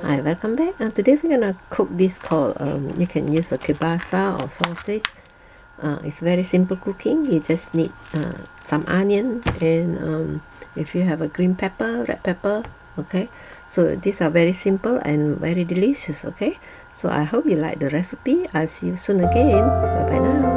Hi, welcome back. Today we're gonna cook this called you can use a kielbasa or sausage. It's very simple cooking. You just need some onion and if you have a green pepper, red pepper. Okay, so these are very simple and very delicious. Okay, so I hope you like the recipe. I'll see you soon again. Bye bye now.